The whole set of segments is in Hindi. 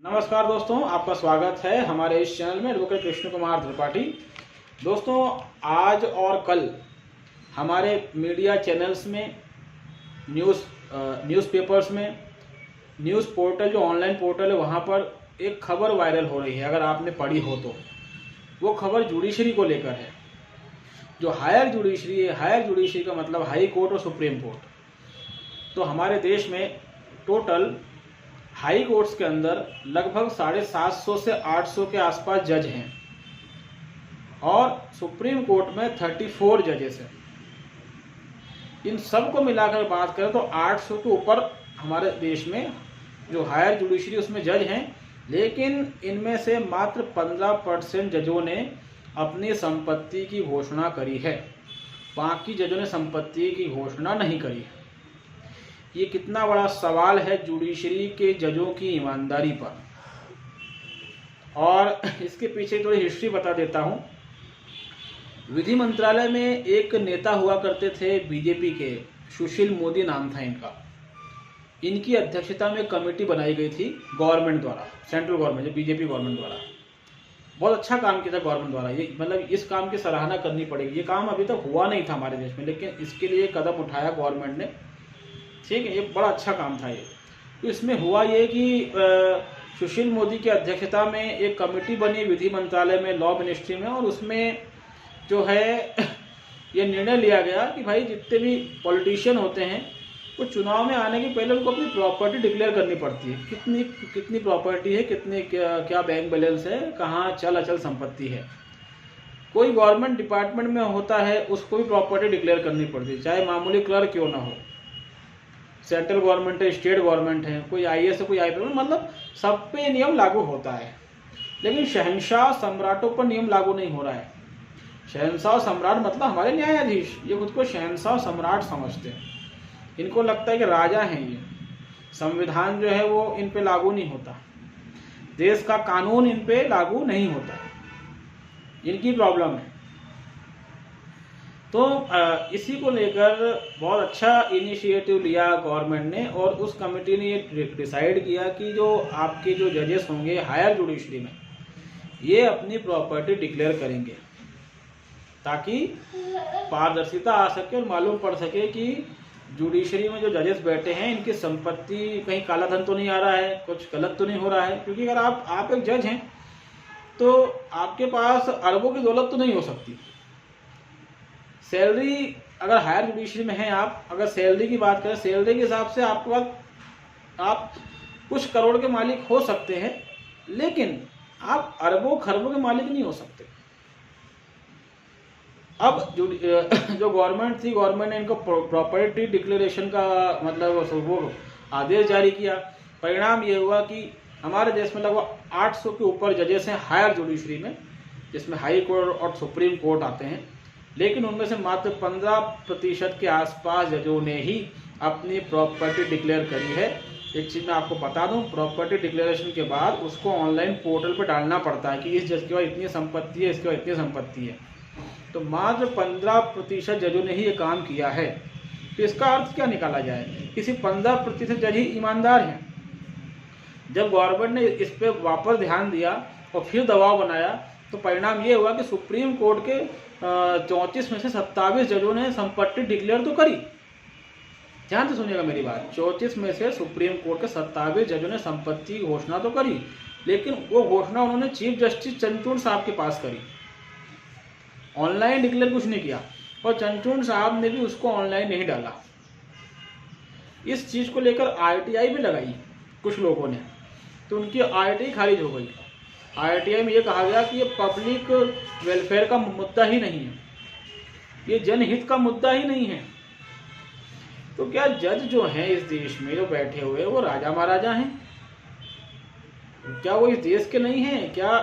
नमस्कार दोस्तों, आपका स्वागत है हमारे इस चैनल में एडवोकेट कृष्ण कुमार त्रिपाठी। दोस्तों, आज और कल हमारे मीडिया चैनल्स में, न्यूज़पेपर्स में, न्यूज़ पोर्टल जो ऑनलाइन पोर्टल है वहाँ पर एक खबर वायरल हो रही है। अगर आपने पढ़ी हो तो वो खबर जुडिशरी को लेकर है। जो हायर जुडिशरी है, हायर जुडिशरी का मतलब हाई कोर्ट और सुप्रीम कोर्ट। तो हमारे देश में टोटल हाई कोर्ट्स के अंदर लगभग 750 से 800 के आसपास जज हैं और सुप्रीम कोर्ट में 34 जजेस हैं। इन सब को मिलाकर बात करें तो 800 के ऊपर हमारे देश में जो हायर जुडिशरी उसमें जज हैं, लेकिन इनमें से मात्र 15% जजों ने अपनी संपत्ति की घोषणा करी है। बाकी जजों ने संपत्ति की घोषणा नहीं करी है। ये कितना बड़ा सवाल है जुडिशरी के जजों की ईमानदारी पर। और इसके पीछे थोड़ी हिस्ट्री बता देता हूँ। विधि मंत्रालय में एक नेता हुआ करते थे बीजेपी के, सुशील मोदी नाम था इनका। इनकी अध्यक्षता में कमेटी बनाई गई थी गवर्नमेंट द्वारा, सेंट्रल गवर्नमेंट, बीजेपी गवर्नमेंट द्वारा। बहुत अच्छा काम किया था गवर्नमेंट द्वारा। ये मतलब इस काम की सराहना करनी पड़ेगी। ये काम अभी तक हुआ नहीं था हमारे देश में, लेकिन इसके लिए कदम उठाया गवर्नमेंट ने। ठीक है, ये बड़ा अच्छा काम था ये। तो इसमें हुआ ये कि सुशील मोदी की अध्यक्षता में एक कमेटी बनी विधि मंत्रालय में, लॉ मिनिस्ट्री में, और उसमें जो है ये निर्णय लिया गया कि भाई जितने भी पॉलिटिशियन होते हैं वो चुनाव में आने के पहले उनको अपनी प्रॉपर्टी डिक्लेयर करनी पड़ती है। कितनी प्रॉपर्टी है, कितने क्या बैंक बैलेंस है, कहाँ चल अचल संपत्ति है। कोई गवर्नमेंट डिपार्टमेंट में होता है उसको भी प्रॉपर्टी डिक्लेयर करनी पड़ती है, चाहे मामूली क्लर्क क्यों ना हो। सेंट्रल गवर्नमेंट है, स्टेट गवर्नमेंट है, कोई आईएएस है, कोई आईपीएस, मतलब सब पे नियम लागू होता है। लेकिन शहंशाह सम्राटों पर नियम लागू नहीं हो रहा है। शहंशाह सम्राट मतलब हमारे न्यायाधीश, ये खुद को शहंशाह सम्राट समझते हैं। इनको लगता है कि राजा हैं ये, संविधान जो है वो इन पे लागू नहीं होता, देश का कानून इन पे लागू नहीं होता। इनकी प्रॉब्लम है। तो इसी को लेकर बहुत अच्छा इनिशिएटिव लिया गवर्नमेंट ने, और उस कमेटी ने ये डिसाइड किया कि जो आपके जो जजेस होंगे हायर जुडिशरी में, ये अपनी प्रॉपर्टी डिक्लेयर करेंगे ताकि पारदर्शिता आ सके और मालूम पड़ सके कि जुडिशरी में जो जजेस बैठे हैं इनकी संपत्ति कहीं काला धन तो नहीं आ रहा है, कुछ गलत तो नहीं हो रहा है। क्योंकि अगर आप एक जज हैं तो आपके पास अरबों की दौलत तो नहीं हो सकती। सैलरी अगर हायर जुडिशरी में है, आप अगर सैलरी की बात करें, सैलरी के हिसाब से आपके पास आप कुछ करोड़ के मालिक हो सकते हैं, लेकिन आप अरबों खरबों के मालिक नहीं हो सकते। अब जो गवर्नमेंट थी, गवर्नमेंट ने इनको प्रॉपर्टी डिक्लेरेशन का मतलब वो आदेश जारी किया। परिणाम ये हुआ कि हमारे देश में लगभग 800 के ऊपर जजेस हैं हायर जुडिशरी में, जिसमें हाई कोर्ट और सुप्रीम कोर्ट आते हैं। लेकिन उनमें से मात्र 15% के आसपास जजों ने ही अपनी प्रॉपर्टी डिक्लेयर करी है। एक चीज़ मैं आपको बता दूं, प्रॉपर्टी डिक्लेरेशन के बाद उसको ऑनलाइन पोर्टल पर डालना पड़ता है कि इस जज के पास इतनी संपत्ति है, इसके पास इतनी संपत्ति है। तो मात्र 15% जजों ने ही ये काम किया है। तो इसका अर्थ क्या निकाला जाए? किसी 15% जज ही ईमानदार हैं। जब गवर्नमेंट ने इस पर वापस ध्यान दिया और फिर दबाव बनाया, तो परिणाम ये हुआ कि सुप्रीम कोर्ट के 34 में से 27 जजों ने संपत्ति डिक्लेयर तो करी। ध्यान से सुनिएगा मेरी बात, 34 में से सुप्रीम कोर्ट के 27 जजों ने संपत्ति की घोषणा तो करी, लेकिन वो घोषणा उन्होंने चीफ जस्टिस चंद्रचूड़ साहब के पास करी। ऑनलाइन डिक्लेयर कुछ नहीं किया, और चंद्रचूड़ साहब ने भी उसको ऑनलाइन नहीं डाला। इस चीज को लेकर आरटीआई भी लगाई कुछ लोगों ने, तो उनकी आरटीआई खारिज हो गई। आरटीआई में ये कहा गया कि ये पब्लिक वेलफेयर का मुद्दा ही नहीं है, ये जनहित का मुद्दा ही नहीं है। तो क्या जज जो हैं इस देश में जो बैठे हुए वो राजा महाराजा हैं? क्या वो इस देश के नहीं हैं? क्या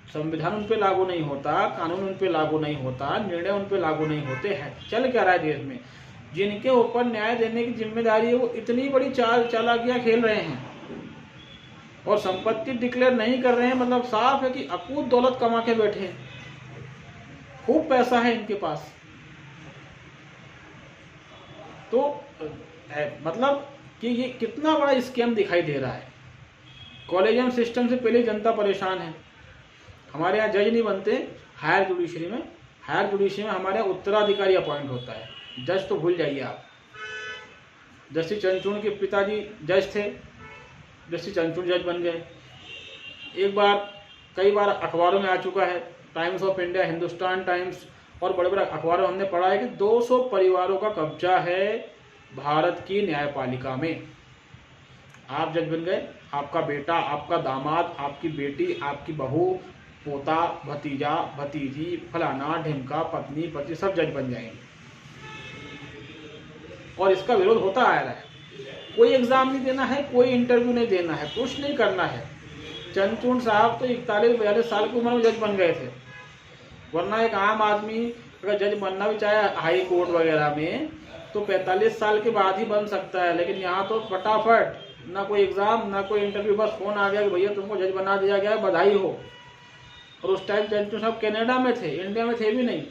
संविधान उन पे लागू नहीं होता, कानून उन पे लागू नहीं होता, निर्णय उन पे लागू नहीं होते हैं? चल क्या रहा है देश में? जिनके ऊपर न्याय देने की जिम्मेदारी है वो इतनी बड़ी चालाकियां खेल रहे हैं और संपत्ति डिक्लेयर नहीं कर रहे हैं। मतलब साफ है कि अकूत दौलत कमा के बैठे हैं, खूब पैसा है इनके पास। तो मतलब कि ये कितना बड़ा स्कैम दिखाई दे रहा है। कॉलेजियम सिस्टम से पहले जनता परेशान है। हमारे यहाँ जज नहीं बनते हायर जुडिशरी में। हायर जुडिशरी में हमारे यहाँ उत्तराधिकारी अपॉइंट होता है, जज तो भूल जाइए आप। जस्टिस चंद्रचूड़ के पिताजी जज थे, जस्टिस चंद्रचूड़ जज बन गए। एक बार, कई बार अखबारों में आ चुका है, times of India, Hindustan times और बड़े बड़े अखबारों में हमने पढ़ा है कि 200 परिवारों का कब्जा है भारत की न्यायपालिका में। आप जज बन गए, आपका बेटा, आपका दामाद, आपकी बेटी, आपकी बहू, पोता, भतीजा, भतीजी, फलाना ढिमका, पत्नी, पति सब जज बन जाएंगे। और इसका विरोध होता आ रहा है। कोई एग्जाम नहीं देना है, कोई इंटरव्यू नहीं देना है, कुछ नहीं करना है। चंद्रचूड़ साहब तो 41-42 साल की उम्र में जज बन गए थे, वरना एक आम आदमी अगर जज बनना भी चाहे हाई कोर्ट वगैरह में तो 45 साल के बाद ही बन सकता है। लेकिन यहाँ तो फटाफट, ना कोई एग्जाम ना कोई इंटरव्यू, बस फोन आ गया कि भैया तुमको जज बना दिया गया है, बधाई हो। और उस टाइम चंद्रचूड़ साहब कनाडा में थे, इंडिया में थे भी नहीं।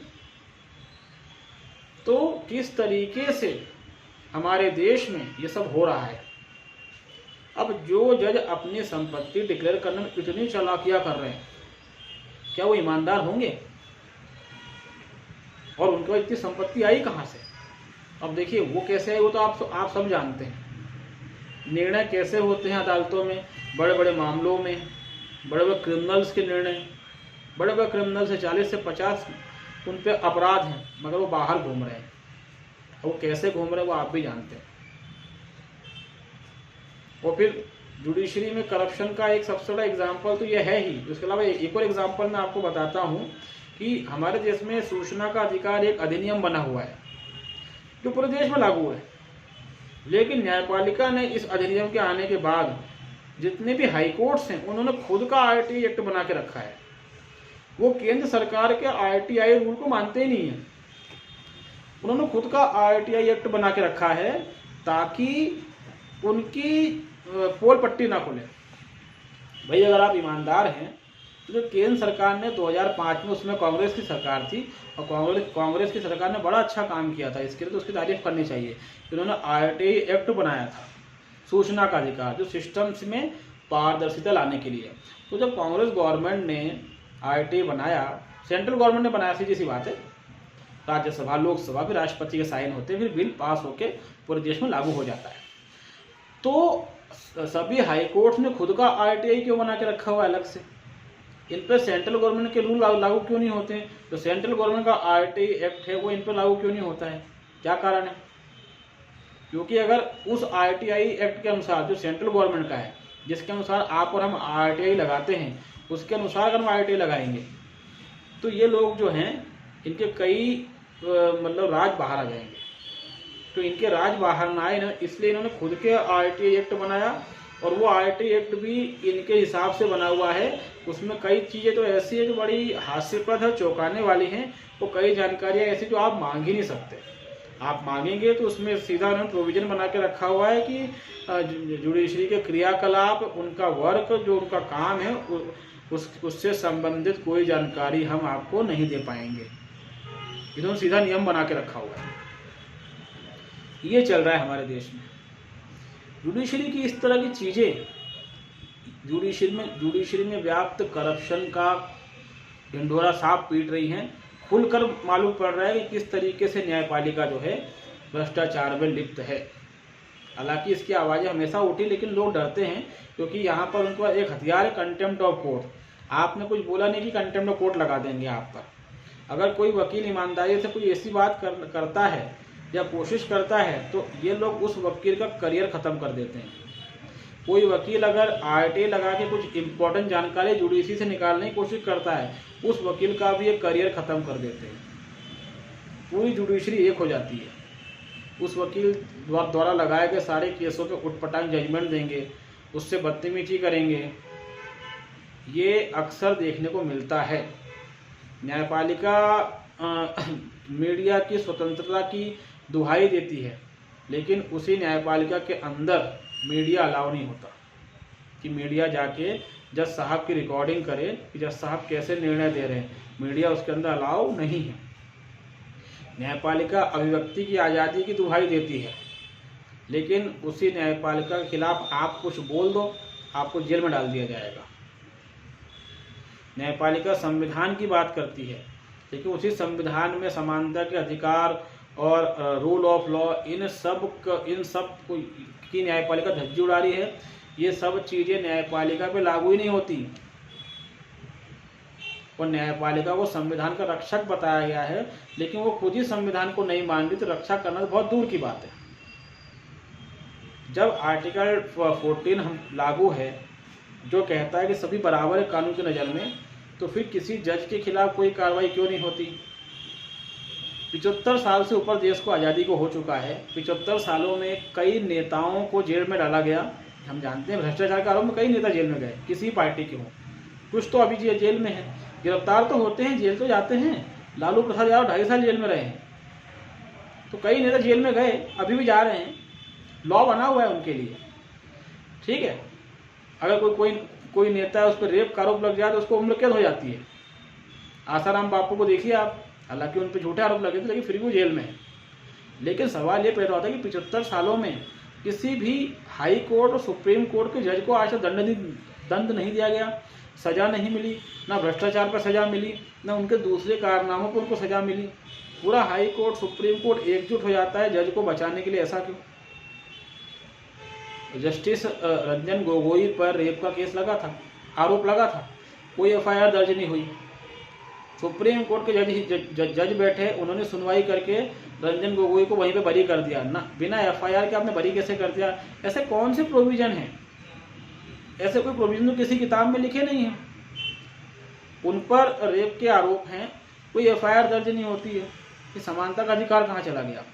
तो किस तरीके से हमारे देश में ये सब हो रहा है। अब जो जज अपनी संपत्ति डिक्लेयर करने में इतनी चालाकियां कर रहे हैं, क्या वो ईमानदार होंगे? और उनको इतनी संपत्ति आई कहाँ से? अब देखिए वो कैसे आई, वो तो आप सब जानते हैं। निर्णय कैसे होते हैं अदालतों में, बड़े बड़े मामलों में, बड़े बड़े क्रिमिनल्स के निर्णय। बड़े बड़े क्रिमिनल से 40 से 50 उन पे अपराध हैं, मगर वो बाहर घूम रहे हैं। वो कैसे घूम रहे हैं वो आप भी जानते हैं। और फिर जुडिशरी में करप्शन का एक सबसे बड़ा एग्जाम्पल तो ये है ही। उसके अलावा एक और एग्जाम्पल मैं आपको बताता हूँ कि हमारे देश में सूचना का अधिकार एक अधिनियम बना हुआ है जो पूरे देश में लागू है। लेकिन न्यायपालिका ने इस अधिनियम के आने के बाद जितने भी हाई कोर्ट्स हैं उन्होंने खुद का आरटीआई एक्ट बना के रखा है। वो केंद्र सरकार के आरटीआई रूल को मानते ही नहीं है। उन्होंने खुद का आरटीआई एक्ट बना के रखा है ताकि उनकी पोल पट्टी ना खुले। भाई अगर आप ईमानदार हैं तो जो केंद्र सरकार ने 2005 में, उसमें कांग्रेस की सरकार थी और कांग्रेस की सरकार ने बड़ा अच्छा काम किया था, इसके लिए तो उसकी तारीफ करनी चाहिए। उन्होंने आरटीआई एक्ट बनाया था, सूचना का अधिकार, जो सिस्टम्स में पारदर्शिता लाने के लिए। तो जब कांग्रेस गवर्नमेंट ने आरटीआई बनाया, सेंट्रल गवर्नमेंट ने बनाया, सीधी सी बात है, राज्यसभा, लोकसभा, फिर राष्ट्रपति के साइन होते, फिर बिल पास होके पूरे देश में लागू हो जाता है। तो सभी हाई कोर्ट ने खुद का आरटीआई क्यों बना के रखा हुआ है अलग से? इन पर सेंट्रल गवर्नमेंट के रूल लागू क्यों नहीं होते? तो सेंट्रल गवर्नमेंट का आरटीआई एक्ट है वो इन पर लागू क्यों नहीं होता है? क्या कारण है? क्योंकि अगर उस आरटीआई एक्ट के अनुसार, जो सेंट्रल गवर्नमेंट का है, जिसके अनुसार आप और हम आरटीआई लगाते हैं, उसके अनुसार अगर हम आरटीआई लगाएंगे तो ये लोग जो हैं इनके कई मतलब राज बाहर आ जाएंगे। तो इनके राज बाहर ना आए, इसलिए इन्होंने खुद के आरटीआई एक्ट बनाया। और वो आरटीआई एक्ट भी इनके हिसाब से बना हुआ है। उसमें कई चीज़ें तो ऐसी है जो बड़ी हास्यास्पद है, चौंकाने वाली हैं। वो कई जानकारियाँ ऐसी जो आप मांग ही नहीं सकते। आप मांगेंगे तो उसमें सीधा उन्होंने प्रोविजन बना के रखा हुआ है कि जुडिशरी के क्रियाकलाप, उनका वर्क, जो उनका काम है, उससे संबंधित कोई जानकारी हम आपको नहीं दे पाएंगे। इन्होंने सीधा नियम बना के रखा हुआ है। ये चल रहा है हमारे देश में। जुडिशरी की इस तरह की चीज़ें, जुडिशरी में व्याप्त करप्शन का ढिंढोरा साफ पीट रही हैं। खुलकर मालूम पड़ रहा है कि किस तरीके से न्यायपालिका जो है भ्रष्टाचार में लिप्त है। हालांकि इसकी आवाज़ें हमेशा उठी, लेकिन लोग डरते हैं क्योंकि यहाँ पर उनको एक हथियार है, कंटेम्प्ट ऑफ कोर्ट। आपने कुछ बोला नहीं कि कंटेम्प्ट ऑफ कोर्ट लगा देंगे आप पर। अगर कोई वकील ईमानदारी से कोई ऐसी बात करता है या कोशिश करता है तो ये लोग उस वकील का करियर ख़त्म कर देते हैं। कोई वकील अगर आरटीआई लगा के कुछ इम्पोर्टेंट जानकारी जुडिशरी से निकालने की कोशिश करता है, उस वकील का भी एक करियर ख़त्म कर देते हैं। पूरी जुडिशरी एक हो जाती है। उस वकील द्वारा लगाए गए सारे केसों पे उटपटांग जजमेंट देंगे, उससे बदतमीजी करेंगे। ये अक्सर देखने को मिलता है। न्यायपालिका मीडिया की स्वतंत्रता की दुहाई देती है, लेकिन उसी न्यायपालिका के अंदर मीडिया अलाउ नहीं होता कि मीडिया जाके जज साहब की रिकॉर्डिंग करे कि जज साहब कैसे निर्णय दे रहे हैं। मीडिया उसके अंदर अलाउ नहीं है। न्यायपालिका अभिव्यक्ति की आज़ादी की दुहाई देती है, लेकिन उसी न्यायपालिका के खिलाफ आप कुछ बोल दो, आपको जेल में डाल दिया जाएगा। न्यायपालिका संविधान की बात करती है, लेकिन उसी संविधान में समानता के अधिकार और रूल ऑफ लॉ इन सब की न्यायपालिका धज्जी उड़ा रही है। ये सब चीज़ें न्यायपालिका पे लागू ही नहीं होती, और न्यायपालिका को संविधान का रक्षक बताया गया है, लेकिन वो खुद ही संविधान को नहीं मान रही, तो रक्षा करना तो बहुत दूर की बात है। जब आर्टिकल 14 हम लागू है जो कहता है कि सभी बराबर है कानून की नज़र में, तो फिर किसी जज के खिलाफ कोई कार्रवाई क्यों नहीं होती? 75 साल से ऊपर देश को आज़ादी को हो चुका है। 75 सालों में कई नेताओं को जेल में डाला गया। हम जानते हैं भ्रष्टाचार के आरोप में कई नेता जेल में गए, किसी पार्टी के हों। कुछ तो अभी जेल में है, गिरफ्तार तो होते हैं, जेल तो जाते हैं। लालू प्रसाद यादव 2.5 साल जेल में रहे हैं, तो कई नेता जेल में गए, अभी भी जा रहे हैं। लॉ बना हुआ है उनके लिए, ठीक है। अगर कोई नेता है उस पर रेप का आरोप लग जाए तो उसको उम्र कैद हो जाती है। आसाराम बापू को देखिए आप, हालांकि उन पर झूठे आरोप लगे थे, लेकिन फिर भी वो जेल में है। लेकिन सवाल ये पैदा होता है कि 75 सालों में किसी भी हाई कोर्ट और सुप्रीम कोर्ट के जज को आज तक दंड नहीं दिया गया, सज़ा नहीं मिली, ना भ्रष्टाचार पर सज़ा मिली, ना उनके दूसरे कारनामों पर उनको सज़ा मिली। पूरा हाई कोर्ट सुप्रीम कोर्ट एकजुट हो जाता है जज को बचाने के लिए, ऐसा क्यों? जस्टिस रंजन गोगोई पर रेप का केस लगा था, आरोप लगा था, कोई एफआईआर दर्ज नहीं हुई। सुप्रीम कोर्ट के जज बैठे, उन्होंने सुनवाई करके रंजन गोगोई को वहीं पे बरी कर दिया ना, बिना एफआईआर के आपने बरी कैसे कर दिया? ऐसे कौन से प्रोविजन हैं? ऐसे कोई प्रोविजन तो किसी किताब में लिखे नहीं है। उन पर रेप के आरोप हैं, कोई एफआईआर दर्ज नहीं होती है। कि समानता का अधिकार कहाँ चला गया?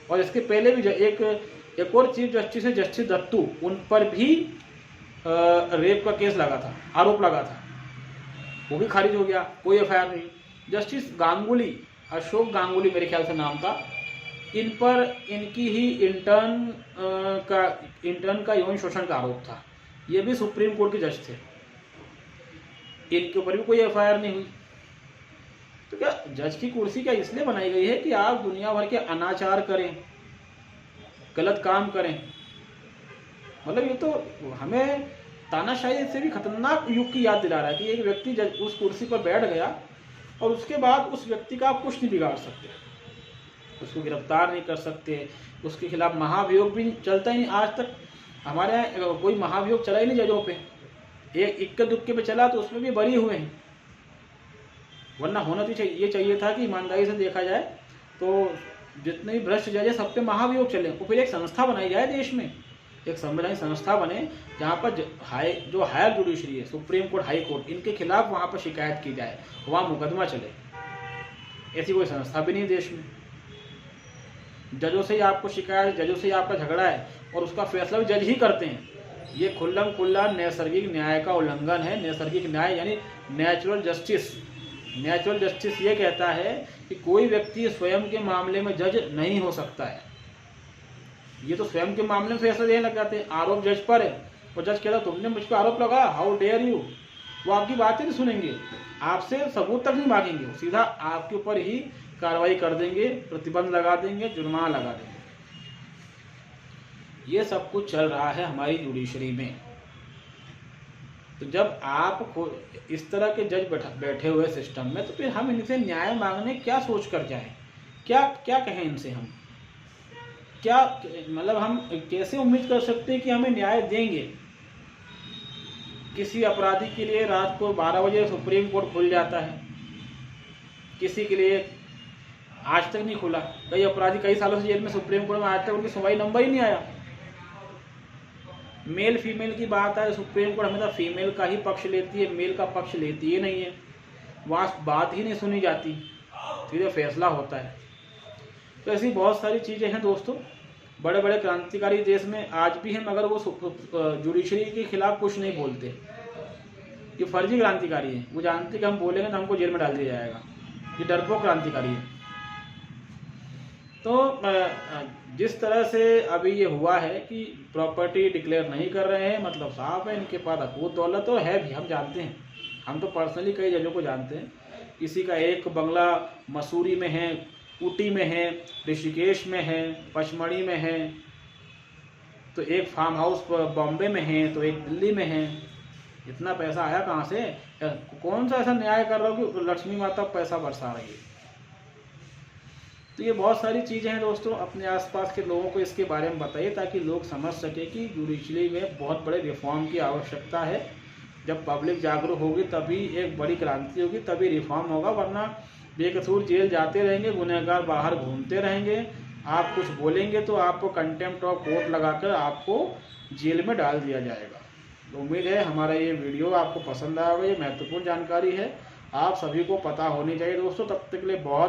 और इसके पहले भी एक और चीफ जस्टिस है, जस्टिस दत्तू, उन पर भी रेप का केस लगा था, आरोप लगा था, वो भी खारिज हो गया, कोई एफआईआर नहीं। जस्टिस गांगुली, अशोक गांगुली मेरे ख्याल से नाम था, इन पर इनकी ही इंटर्न का यौन शोषण का आरोप था। ये भी सुप्रीम कोर्ट के जज थे, इनके ऊपर भी कोई एफआईआर नहीं हुई। तो क्या जज की कुर्सी क्या इसलिए बनाई गई है कि आप दुनिया भर के अनाचार करें, गलत काम करें? मतलब ये तो हमें तानाशाही से भी खतरनाक युग की याद दिला रहा है कि एक व्यक्ति जज उस कुर्सी पर बैठ गया और उसके बाद उस व्यक्ति का आप कुछ नहीं बिगाड़ सकते, उसको गिरफ्तार नहीं कर सकते, उसके खिलाफ महाभियोग भी चलता ही नहीं। आज तक हमारे यहाँ कोई महाभियोग चला ही नहीं जजों पे, एक इक्के दुक्के पे चला तो उसमें भी बरी हुए हैं। वरना होना तो ये चाहिए था कि ईमानदारी से देखा जाए तो जितने भी भ्रष्ट जज है सब पे महाभियोग चले, और फिर एक संस्था बनाई जाए देश में, एक संवैधानिक संस्था बने जहाँ पर जो हायर जुडिशरी है, सुप्रीम कोर्ट, हाई कोर्ट, इनके खिलाफ वहाँ पर शिकायत की जाए, वहाँ मुकदमा चले। ऐसी कोई संस्था भी नहीं देश में। जजों से ही आपको शिकायत, जजों से ही आपका झगड़ा है और उसका फैसला भी जज ही करते हैं। ये खुल्लम खुल्ला नैसर्गिक न्याय का उल्लंघन है। नैसर्गिक न्याय यानी नेचुरल जस्टिस। नेचुरल जस्टिस ये कहता है कि कोई व्यक्ति स्वयं के मामले में जज नहीं हो सकता है। ये तो स्वयं के मामले में फैसला देने लग जाते हैं। आरोप जज पर है और जज कहता तुमने मुझ पर आरोप लगा, हाउ डेयर यू। वो आपकी बातें नहीं सुनेंगे, आपसे सबूत तक नहीं मांगेंगे, वो सीधा आपके ऊपर ही कार्रवाई कर देंगे, प्रतिबंध लगा देंगे, जुर्माना लगा देंगे। ये सब कुछ चल रहा है हमारी जुडिशरी में। तो जब आप इस तरह के जज बैठे हुए सिस्टम में, तो फिर हम इनसे न्याय मांगने क्या सोच कर जाएं? क्या कहें इनसे? हम क्या मतलब हम कैसे उम्मीद कर सकते हैं कि हमें न्याय देंगे? किसी अपराधी के लिए रात को 12 बजे सुप्रीम कोर्ट खुल जाता है, किसी के लिए आज तक नहीं खुला। कई अपराधी कई सालों से जेल में, सुप्रीम कोर्ट में आज तक उनकी सुनवाई नंबर ही नहीं आया। मेल फीमेल की बात है, सुप्रीम कोर्ट हमेशा फीमेल का ही पक्ष लेती है, मेल का पक्ष लेती ही नहीं है। वहाँ बात ही नहीं सुनी जाती, सीधे फैसला होता है। तो ऐसी बहुत सारी चीज़ें हैं दोस्तों। बड़े बड़े क्रांतिकारी देश में आज भी हैं, मगर वो जुडिशरी के खिलाफ कुछ नहीं बोलते। ये फर्जी क्रांतिकारी हैं, वो जानते कि हम बोलेंगे तो हमको जेल में डाल दिया जाएगा। ये डरपोक क्रांतिकारी है। तो जिस तरह से अभी ये हुआ है कि प्रॉपर्टी डिक्लेयर नहीं कर रहे हैं, मतलब साफ है इनके पास अकूत दौलत तो है भी, हम जानते हैं। हम तो पर्सनली कई जजों को जानते हैं। किसी का एक बंगला मसूरी में है, ऊटी में है, ऋषिकेश में है, पचमढ़ी में है, तो एक फार्म हाउस बॉम्बे में है तो एक दिल्ली में है। इतना पैसा आया कहाँ से? कौन सा ऐसा न्याय कर रहा हो कि लक्ष्मी माता पैसा बरसा रही है? तो ये बहुत सारी चीज़ें हैं दोस्तों, अपने आसपास के लोगों को इसके बारे में बताइए ताकि लोग समझ सके कि जुडिशरी में बहुत बड़े रिफॉर्म की आवश्यकता है। जब पब्लिक जागरूक होगी तभी एक बड़ी क्रांति होगी, तभी रिफॉर्म होगा, वरना बेकसूर जेल जाते रहेंगे, गुनहगार बाहर घूमते रहेंगे। आप कुछ बोलेंगे तो आपको कंटेम्प्ट ऑफ कोर्ट लगाकर आपको जेल में डाल दिया जाएगा। तो उम्मीद है हमारा ये वीडियो आपको पसंद आया होगा। ये महत्वपूर्ण जानकारी है, आप सभी को पता होनी चाहिए दोस्तों। तब तक के लिए बहुत